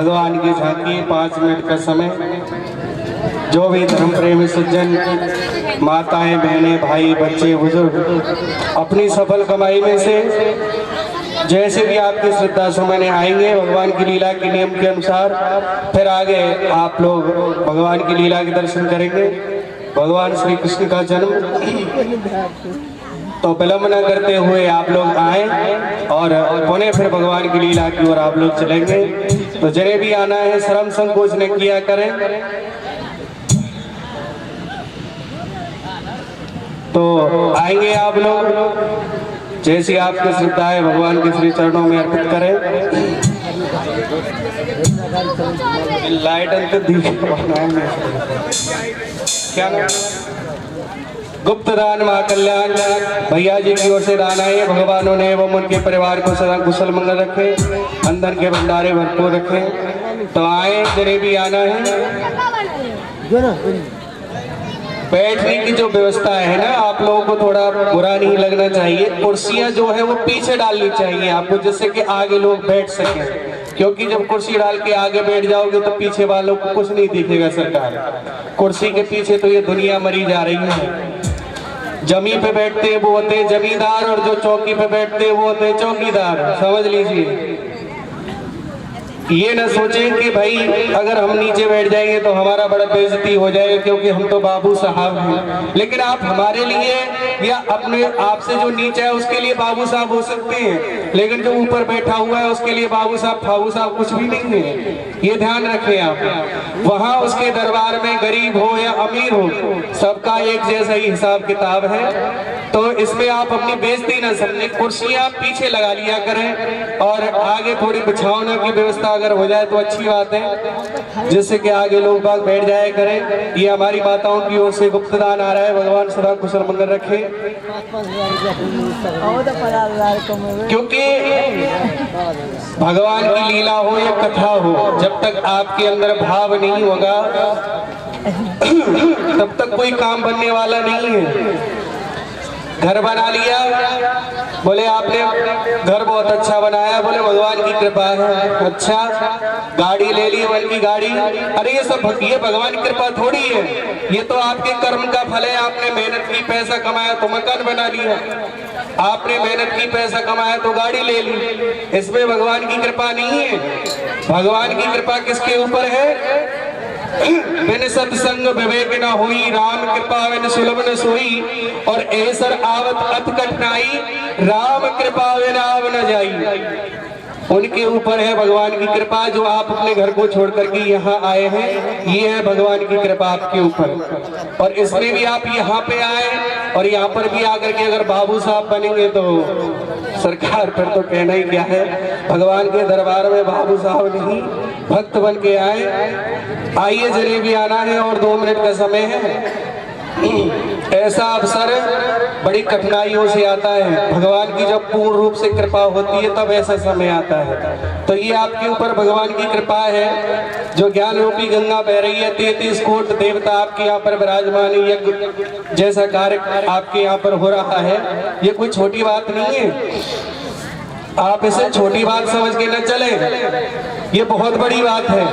भगवान की झांकी 5 मिनट का समय। जो भी धर्म प्रेमी सज्जन, माताएं, बहनें, भाई, बच्चे, बुजुर्ग अपनी सफल कमाई में से जैसे भी आपकी श्रद्धा सुमन आएंगे भगवान की लीला के नियम के अनुसार, फिर आगे आप लोग भगवान की लीला के दर्शन करेंगे। भगवान श्री कृष्ण का जन्म, तो विलंब न करते हुए आप लोग आए और पुनः फिर भगवान की लीला की ओर आप लोग चलेंगे। तो जिन्हें भी आना है शर्म संकोच न किया करें। तो आएंगे आप लोग, जैसी आपकी श्रद्धा है भगवान के श्री चरणों में अर्पित करें। लाइट क्या गुप्त दान महाकल्याण भैया जी की ओर से दान आए। भगवानों ने एवं उनके परिवार को सदा कुशल मंगल रखे, अंदर के भंडारे भरपूर रखे। तो आए, जिन्हें भी आना है। बैठने की जो व्यवस्था है ना, आप लोगों को थोड़ा बुरा नहीं लगना चाहिए। कुर्सियां जो है वो पीछे डालनी चाहिए आपको, जिससे कि आगे लोग बैठ सकें। क्योंकि जब कुर्सी डाल के आगे बैठ जाओगे तो पीछे वालों को कुछ नहीं दिखेगा। सरकार कुर्सी के पीछे तो ये दुनिया मरी जा रही है। जमी पे बैठते हैं वो होते हैं जमींदार, और जो चौकी पे बैठते हैं वो होते हैं चौकीदार। समझ लीजिए, ये न सोचें कि भाई अगर हम नीचे बैठ जाएंगे तो हमारा बड़ा बेइज्जती हो जाएगा, क्योंकि हम तो बाबू साहब हैं। लेकिन आप हमारे लिए या अपने आप से जो नीचे है उसके लिए बाबू साहब हो सकते हैं, लेकिन जो ऊपर बैठा हुआ है उसके लिए बाबू साहब फाबू साहब कुछ भी नहीं है। ये ध्यान रखें आप। वहाँ उसके दरबार में गरीब हो या अमीर हो, सबका एक जैसा ही हिसाब किताब है। तो इसमें आप अपनी बेइज्जती न समझें। कुर्सियां पीछे लगा लिया करें और आगे थोड़ी बिछावना की व्यवस्था अगर हो जाए तो अच्छी बात है, जिससे कि आगे लोग बाग बैठ जाए करें। ये हमारी माताओं की ओर से गुप्त दान आ रहा है। भगवान सदा कुशल मंगल रखे। क्योंकि भगवान की लीला हो या कथा हो, जब तक आपके अंदर भाव नहीं होगा तब तक कोई काम बनने वाला नहीं है। घर बना लिया, बोले आपने घर बहुत अच्छा बनाया, बोले भगवान की कृपा है। अच्छा, गाड़ी ले ली, वन की गाड़ी। अरे ये सब ये भगवान की कृपा थोड़ी है, ये तो आपके कर्म का फल है। आपने मेहनत की, पैसा कमाया तो मकान बना लिया। आपने मेहनत की, पैसा कमाया तो गाड़ी ले ली। इसमें भगवान की कृपा नहीं है। भगवान की कृपा किसके ऊपर है? बिन सत्संग विवेक न हुई, राम कृपा बिन सुलभ न सोई। और ऐसर आवत अत कठिनाई, राम कृपा बिन आव न जाई। उनके ऊपर है भगवान की कृपा। जो आप अपने घर को छोड़ करके यहाँ आए हैं, ये है भगवान की कृपा आपके ऊपर। और इसमें भी आप यहाँ पे आए और यहाँ पर भी आकर के अगर बाबू साहब बनेंगे तो सरकार फिर तो कहना ही क्या है। भगवान के दरबार में बाबू साहब नहीं, भक्त बन के आए। आइए, जिन्हें भी आना है और 2 मिनट का समय है। ऐसा अवसर बड़ी कठिनाइयों से आता है। भगवान की जब पूर्ण रूप से कृपा होती है तब ऐसा समय आता है। तो ये आपके ऊपर भगवान की कृपा है। जो ज्ञान रूपी गंगा बह रही है, 33 कोट देवता आपके यहाँ पर विराजमान, यज्ञ जैसा कार्य आपके यहाँ पर हो रहा है। ये कोई छोटी बात नहीं है। आप इसे छोटी बात समझ के न चले, ये बहुत बड़ी बात है।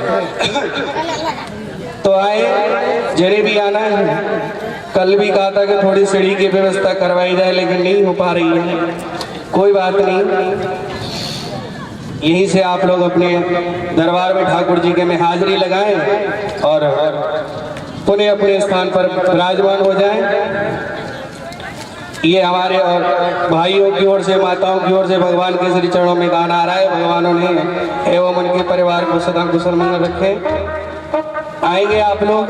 तो आए, जिन्हें भी आना है। कल भी कहा था कि थोड़ी सीढ़ी की व्यवस्था करवाई जाए, लेकिन नहीं हो पा रही है। कोई बात नहीं, यहीं से आप लोग अपने दरबार में ठाकुर जी के में हाजिरी लगाएं और पुनः अपने स्थान पर विराजमान हो जाएं। ये हमारे और भाइयों की ओर से, माताओं की ओर से भगवान के श्री चरणों में दान आ रहा है। भगवानों ने एवं उनके परिवार को सदा कुशल मंगल रखे। आएंगे आप लोग।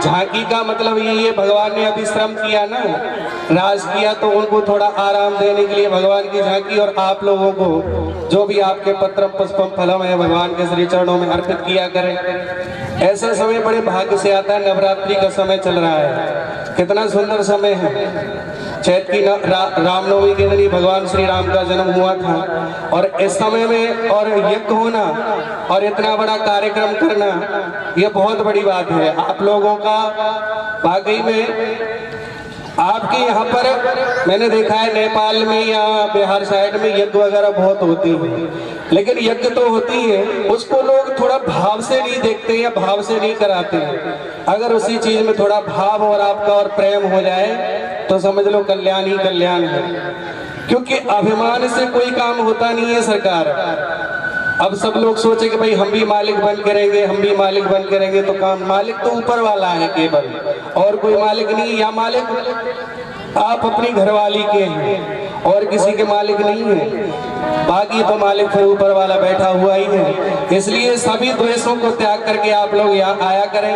झांकी का मतलब यही है, भगवान ने अभी श्रम किया ना, राज किया, तो उनको थोड़ा आराम देने के लिए भगवान की झांकी। और आप लोगों को जो भी आपके पत्रम पुष्पम फलम है भगवान के श्री चरणों में अर्पित किया करें। ऐसा समय बड़े भाग्य से आता है। नवरात्रि का समय चल रहा है, कितना सुंदर समय है। चैत की रामनवमी के दिन भगवान श्री राम का जन्म हुआ था। और इस समय में और यज्ञ होना और इतना बड़ा कार्यक्रम करना, ये बहुत बड़ी बात है। आप लोगों का वाकई में आपके यहाँ पर मैंने देखा है नेपाल में या बिहार साइड में यज्ञ वगैरह बहुत होती है, लेकिन यज्ञ तो होती है, उसको लोग थोड़ा भाव से नहीं देखते या भाव से नहीं कराते हैं। अगर उसी चीज में थोड़ा भाव और आपका और प्रेम हो जाए तो समझ लो कल्याण ही कल्याण है। क्योंकि अभिमान से कोई काम होता नहीं है सरकार। अब सब लोग सोचे कि भाई हम भी मालिक बन करेंगे, हम भी मालिक बन करेंगे, तो काम मालिक तो ऊपर वाला है केवल, और कोई मालिक नहीं। या मालिक आप अपनी घरवाली के हैं और किसी के मालिक नहीं है, बाकी तो मालिक फिर ऊपर वाला बैठा हुआ ही है। इसलिए सभी द्वेषों को त्याग करके आप लोग यहाँ आया करें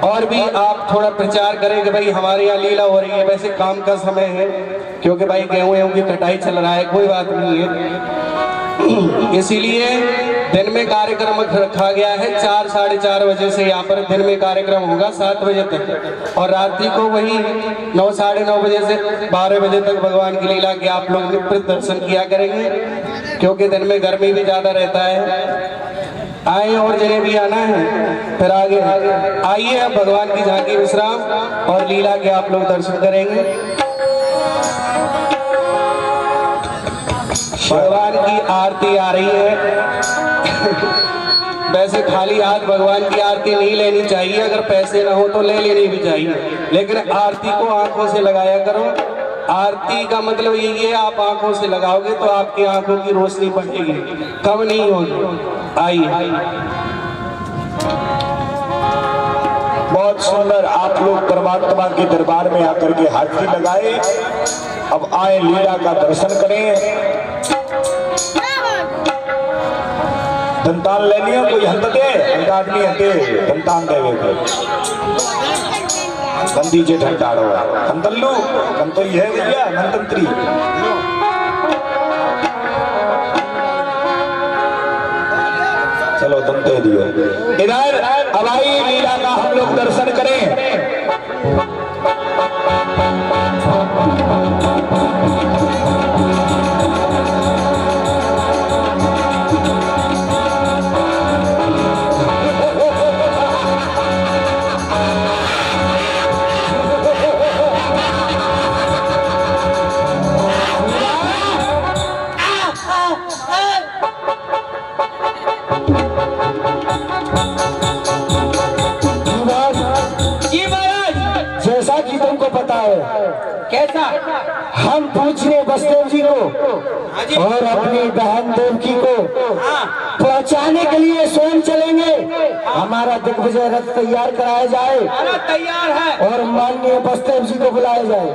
और भी आप थोड़ा प्रचार करें कि भाई हमारे यहाँ लीला हो रही है। वैसे काम का समय है क्योंकि भाई गेहूं की कटाई चल रहा है, कोई बात नहीं है। इसीलिए दिन में कार्यक्रम रखा गया है 4 साढ़े 4 बजे से यहाँ पर दिन में कार्यक्रम होगा 7 बजे तक, और रात्रि को वही 9 साढ़े 9 बजे से 12 बजे तक भगवान की लीला के आप लोग नित्य दर्शन किया करेंगे, क्योंकि दिन में गर्मी भी ज्यादा रहता है। आए और जिन्हें भी आना है फिर आगे आइए, अब भगवान की झांकी विश्राम और लीला के आप लोग दर्शन करेंगे। भगवान की आरती आ रही है। वैसे खाली हाथ भगवान की आरती नहीं लेनी चाहिए, अगर पैसे ना हो तो ले लेनी भी चाहिए, लेकिन आरती को आंखों से लगाया करो। आरती का मतलब यही है, आप आंखों से लगाओगे तो आपकी आंखों की रोशनी बढ़ेगी, कम नहीं होगी। आइए। बहुत सुंदर आप लोग परमात्मा के दरबार में आकर के हाथी लगाए। अब आए लीला का दर्शन करें। धनतान ले लिया, कोई हंत दे आदमी हंते धनतान देवे को बंदी जे ठंडाड़ो हंतल्लू हम तो ये है भैया धनतंत्री। चलो दंते दियो इधर। अब आई लीला का हम लोग दर्शन करें। कैसा हम पूछने बसदेव जी को और अपनी बहन देवकी को पहुंचाने के लिए स्वयं चलेंगे। हमारा दिग्विजय रथ तैयार कराया जाए, तैयार है, और माननीय बसदेव जी को बुलाया जाए।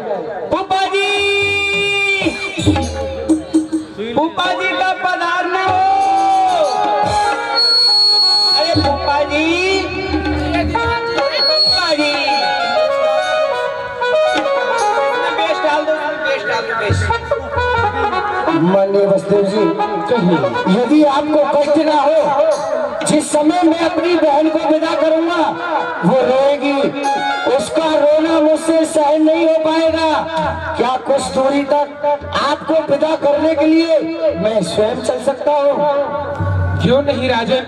फूफा जी, फूफा जी का पधारना हो। अरे फूफा जी, फूफा जी माननीय बसदेव जी, यदि आपको कष्ट ना हो, जिस समय मैं अपनी बहन को विदा करूंगा वो रोएगी, उसका रोना मुझसे सहन नहीं हो पाएगा। क्या कुछ दूरी तक आपको विदा करने के लिए मैं स्वयं चल सकता हूँ? क्यों नहीं राजन,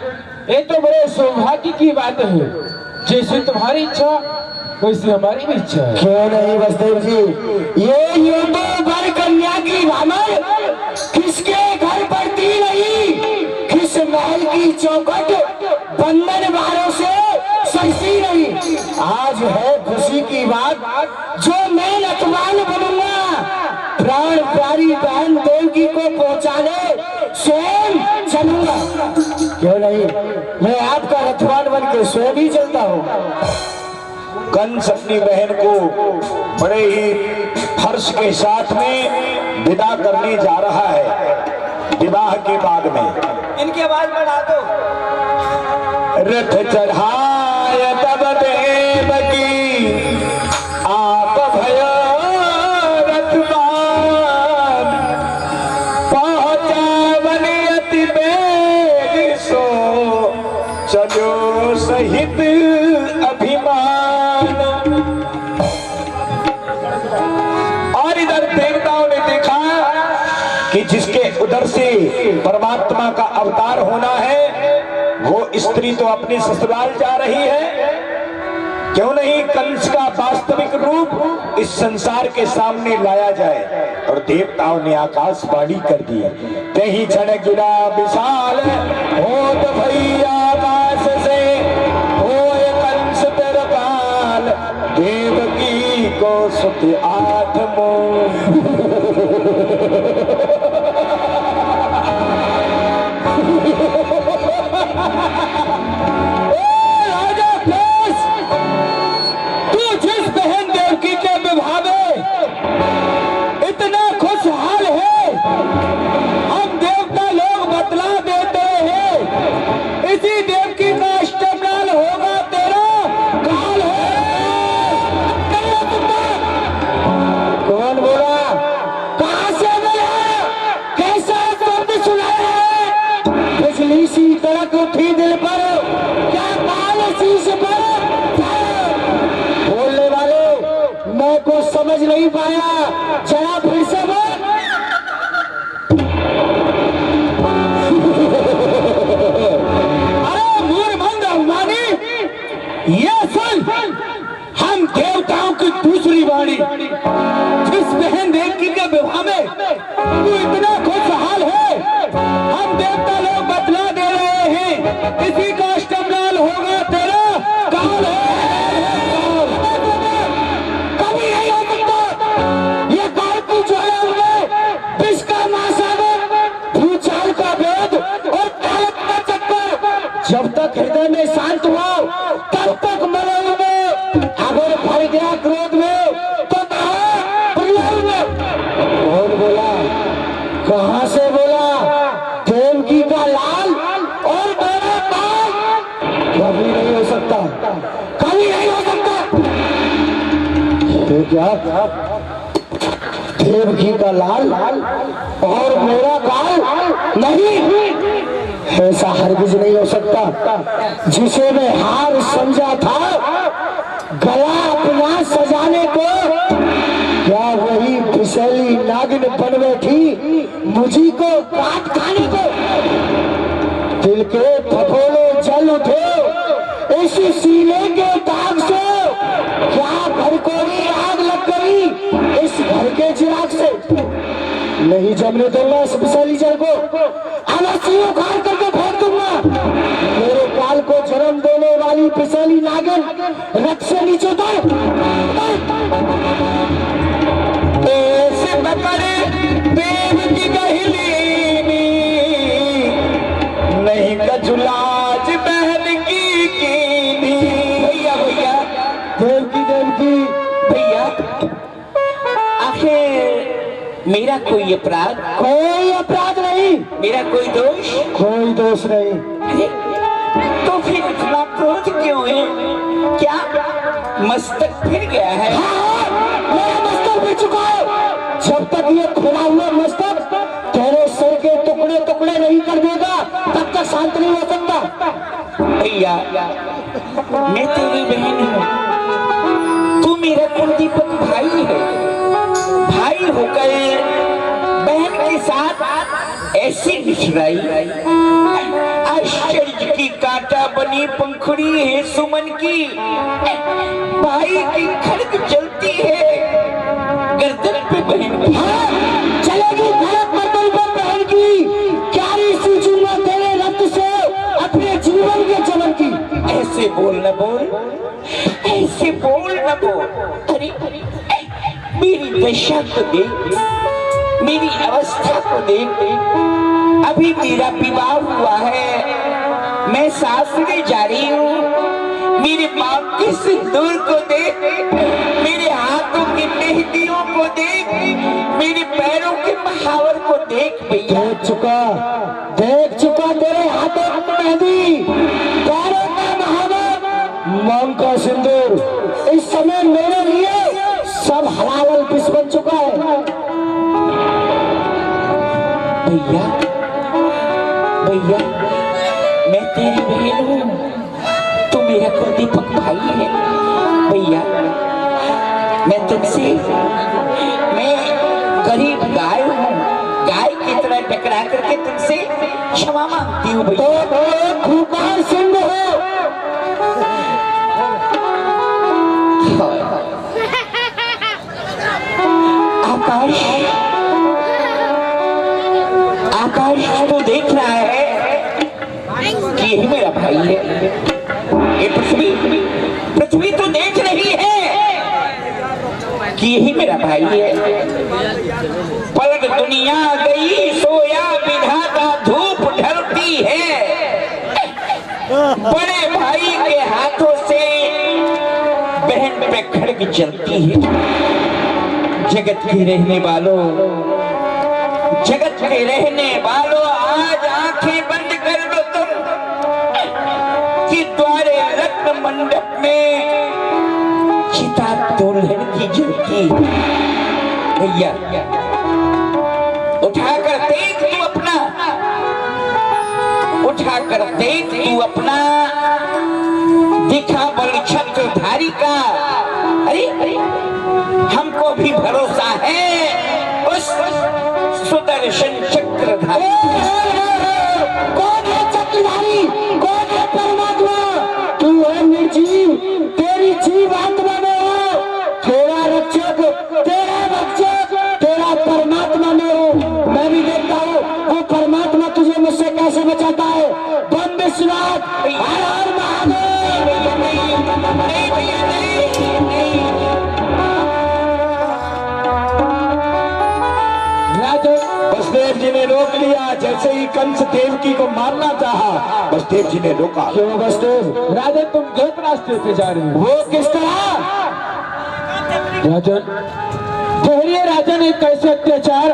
ये तो बड़े सौभाग्य की बात है। जैसे तुम्हारी इच्छा वैसे हमारी भी इच्छा है। क्यों नहीं बसदेव जी, ये योदो वर कन्या की भामर किसके घर पड़ती नहीं, किस महल की चौखट बंधन वारों से सजती नहीं। आज है खुशी की बात, जो मैं रथवान बनूंगा, प्राण प्यारी बहन देवकी को पहुंचाने स्वयं चलूंगा। क्यों नहीं, मैं आपका रथवान बन के स्वयं ही चलता हूँ। कंस अपनी बहन को बड़े ही हर्ष के साथ में विदा करने जा रहा है। विवाह के बाद में इनकी आवाज बढ़ा दो। रथ चढ़ाय तब देवकी आप भयो रथवान, पहुंचावन अति बेग सो चलो सहित अभिमान। और इधर देवताओं ने देखा कि जिसके उधर से परमात्मा का अवतार होना है, वो स्त्री तो अपनी ससुराल जा रही है, क्यों नहीं कंस का वास्तविक रूप इस संसार के सामने लाया जाए। और देवताओं ने आकाशवाणी कर दी, कहीं क्षण गिरा विशाल हो तो भैया आकाश से होए कंस तेरा बाल, देवकी को सुत 8 समझ नहीं पाया, जरा फिर से बोल। अरे मूर्खमंद अभिमानी, ये सुन, हम देवताओं की दूसरी वाणी, जिस बहन देवकी के विवाह में तू इतना खुशहाल है, हम देवता लोग बतला दे रहे हैं, इसी का अष्टमकाल होगा तेरा काल है। जब तक हृदय में शांत हो तब तक मरोगे, अगर भर गया क्रोध में तो प्रलय में। कौन बोला? कहां से बोला? देवकी का लाल और मेरा काल? कभी नहीं हो सकता, कभी नहीं हो सकता। तो क्या देवकी का लाल और मेरा काल नहीं? ऐसा हरगिज नहीं हो सकता। जिसे मैं हार समझा था गला अपना सजाने को, क्या वही फिसली नागिन बन बैठी मुझी को काट खाने को? दिल के फफोले जल उठे इस सीने के दाग से, क्या घर को भी आग लग गई इस घर के चिराग से? नहीं जमने दूंगा इस विशाली जल को, अवश्य उखाड़ करके फेंक दूंगा। मेरे काल को जन्म देने वाली विशाली नागिन रथ से नीचे उतर। ऐसे बकरे देव की गहलीनी, नहीं कजुलाज बहन की कीनी। भैया भैया देवकी भैया, आखिर मेरा कोई अपराध? कोई अपराध नहीं। मेरा कोई दोष? कोई दोष नहीं। अरे, तो फिर इतना क्रोध क्यों है? क्या मस्तक फिर गया है? हाँ, मेरा मस्तक फिर चुका है। जब तक ये खुला हुआ मस्तक तेरे सिर के टुकड़े टुकड़े नहीं कर देगा तब तक शांत नहीं हो सकता। भैया, मैं तेरी बहन हूँ, तू मेरा कुलदीपक भाई है। भाई होकर बहन के साथ ऐसी निछराई, आश्चर्य की कांटा बनी पंखुड़ी है सुमन की। भाई की खड़क चलती है गर्दन पे बहन की। हाँ, चलेगी गलत मर्दन पर बहन की। क्या सूचूंगा तेरे रक्त से अपने जीवन के चमन की। ऐसे बोल न बोल, ऐसे बोल न बोल। अरे मेरी दशा को देख, मेरी अवस्था को देख। अभी मेरा विवाह हुआ है, मैं सासरे जा रही हूँ। मेरे मांग के सिंदूर को देख, मेरे हाथों की मेहंदियों को देख, मेरे पैरों के महावर को देख। भैया देख चुका तेरे हाथों की मेहंदी, पैरों का महावर, मांग का सिंदूर। इस समय मेरे लिए सब हलावल पिस बन चुका है। भैया भैया, मैं तेरी बहन हूँ, तू मेरा कुलदीपक भाई है। भैया, मैं तुमसे, मैं गरीब गाय हूँ, गाय की तरह टकरा करके तुमसे क्षमा मांगती हूँ। भैया तो खूंखार सिंह हो, आकाश, आकाश तो देख रहा है कि यही मेरा भाई है। ये पृथ्वी, पृथ्वी तो देख रही है कि यही मेरा भाई है। पलट दुनिया गई सोया विधाता धूप ढलती है। बड़े भाई के हाथों से बहन पे खड़ग चलती है। जगत के रहने वालों, जगत के रहने वालों, आज आंखें बंद कर लो तुम कि द्वारे रत्न मंडप में चिता दुल्हन की झलकी। भैया उठाकर देख तू अपना, उठाकर देख तू अपना दिखा बल छत्रधारी का। अरे हमको भी भरोसा है उस सुदर्शन चक्रधारी। कौन है चक्रधारी? कौन है परमात्मा? तू है निर्जीव, तेरी जीव आत्मा में हो। तेरा रक्षक, तेरा रक्षक, तेरा परमात्मा में हो। मैं भी देखता हूँ वो परमात्मा तुझे मुझसे कैसे बचाता है। बम विश्वनाथ, हर हर महादेव। नहीं भैया, नहीं। बसदेव जी ने रोक लिया। जैसे ही कंस देवकी को मारना चाहा, बसदेव जी ने रोका। क्यों बसदेव? राजन तुम गलत रास्ते पे जा रहे हो। वो किस तरह? राजन ठहरिए। राजन एक कैसे अत्याचार,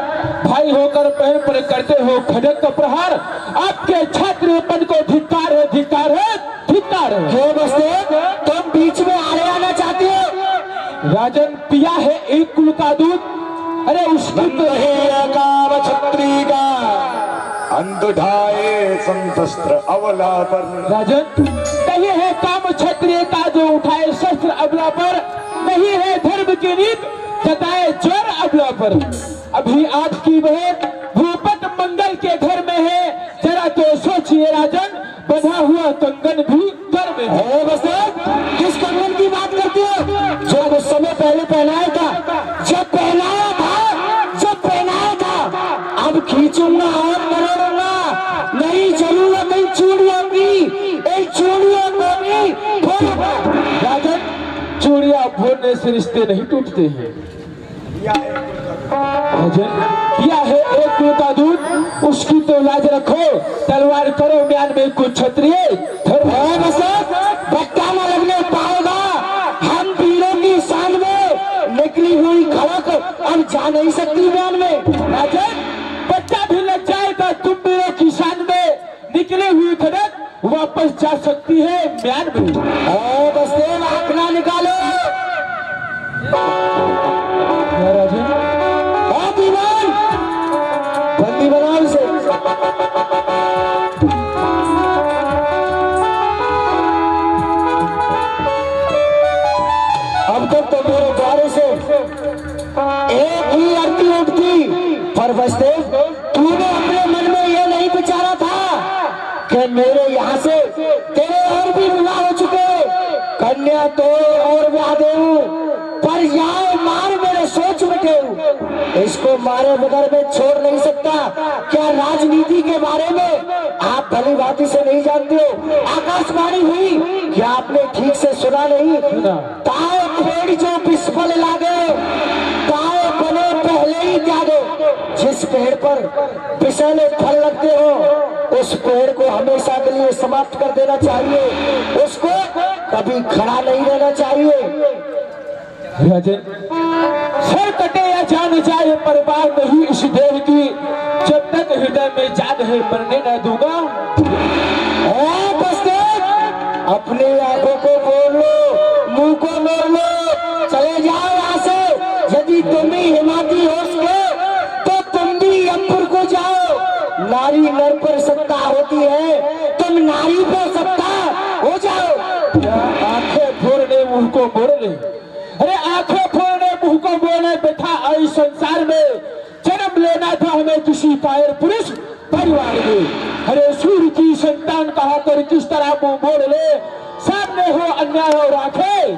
भाई होकर बहन पर करते हो खड़ग का प्रहार। आपके क्षत्रियपन को धिक्कार है, धिक्कार है, धिक्कार है। क्यों बसदेव तुम बीच में आड़े आना चाहते हो? राजन पिया है एक कुल का दूध। अरे उसकी तो काम छत्री का अंध ढाए संशस्त्र अवला पर। राजन नहीं है काम क्षत्रिय का जो उठाए शस्त्र अबला पर, नहीं है धर्म की नीति जताए ज्वर अबला पर। अभी आपकी बहन भूपत मंगल के घर में है, जरा तो सोचिए राजन, बंधा हुआ कंगन भी घर में है। किस कंगन की बात करते हो? जो कुछ समय पहले पहनाया था, जब पहनाया था, जब पहनाया था। अब खींचूंगा और मरोड़ूंगा, नहीं चलूंगा कहीं चूड़ियों की, एक चूड़ियों को भी फोड़ूंगा। राजन चूड़िया फोड़ने से रिश्ते नहीं टूटते हैं। राजन पिया है एक कुल का दूध, उसकी तो लाज रखो। तलवार करो म्यान में कुछ क्षत्रिय बट्टा न लगने पाएगा। हम वीरों की शान में निकली हुई खड़क अब जा नहीं सकती म्यान में। राजन बच्चा भी लग जाएगा, तुम वीरों की शान में निकली हुई खड़क वापस जा सकती है म्यान में। बसदेव आंकड़ा निकालो। राजन दीवान बंदी बनाओ इसे। अब तक तो मेरे द्वारे से एक ही आरती उठती, पर बसदेव तूने अपने मन में यह नहीं विचारा था कि मेरे यहाँ से तेरे और भी विवाह हो चुके, कन्या तो और ब्याह देऊं, पर यहाँ मार मेरे सोच बैठे हूँ। इसको मारे बगैर में छोड़ नहीं सकता। क्या राजनीति के बारे में आप भली भांति से नहीं जानते हो? आकाशवाणी हुई, क्या आपने ठीक से सुना नहीं? ताओ पेड़ जो विस्फल लागे, ताओ बने पहले ही त्यागे। जिस पेड़ पर विषैले फल लगते हो, उस पेड़ को हमेशा के लिए समाप्त कर देना चाहिए, उसको कभी खड़ा नहीं रहना चाहिए। राजन सर कटे या जान जाए परवाह नहीं इस देव की, जब तक हृदय में जान है मरने न दूंगा। अपनी आंखों को बोल लो, मुंह को मोड़ लो, चले जाओ यहाँ से। यदि तुम भी हिमाती होश हो तो तुम भी अंबर को जाओ। नारी नर पर सत्ता होती है, तुम नारी पर सत्ता हो जाओ। आंखें फोड़ने मुंह को मोड़ ले। अरे आंखें फोड़ने मुंह को मोड़ने बैठा आई संसार में, जन्म लेना था हमें किसी कायर पुरुष परिवार में। अरे सूर्य की संतान कहा कर किस तरह मुंह मोड़ ले, सामने हो अन्याय और आंखें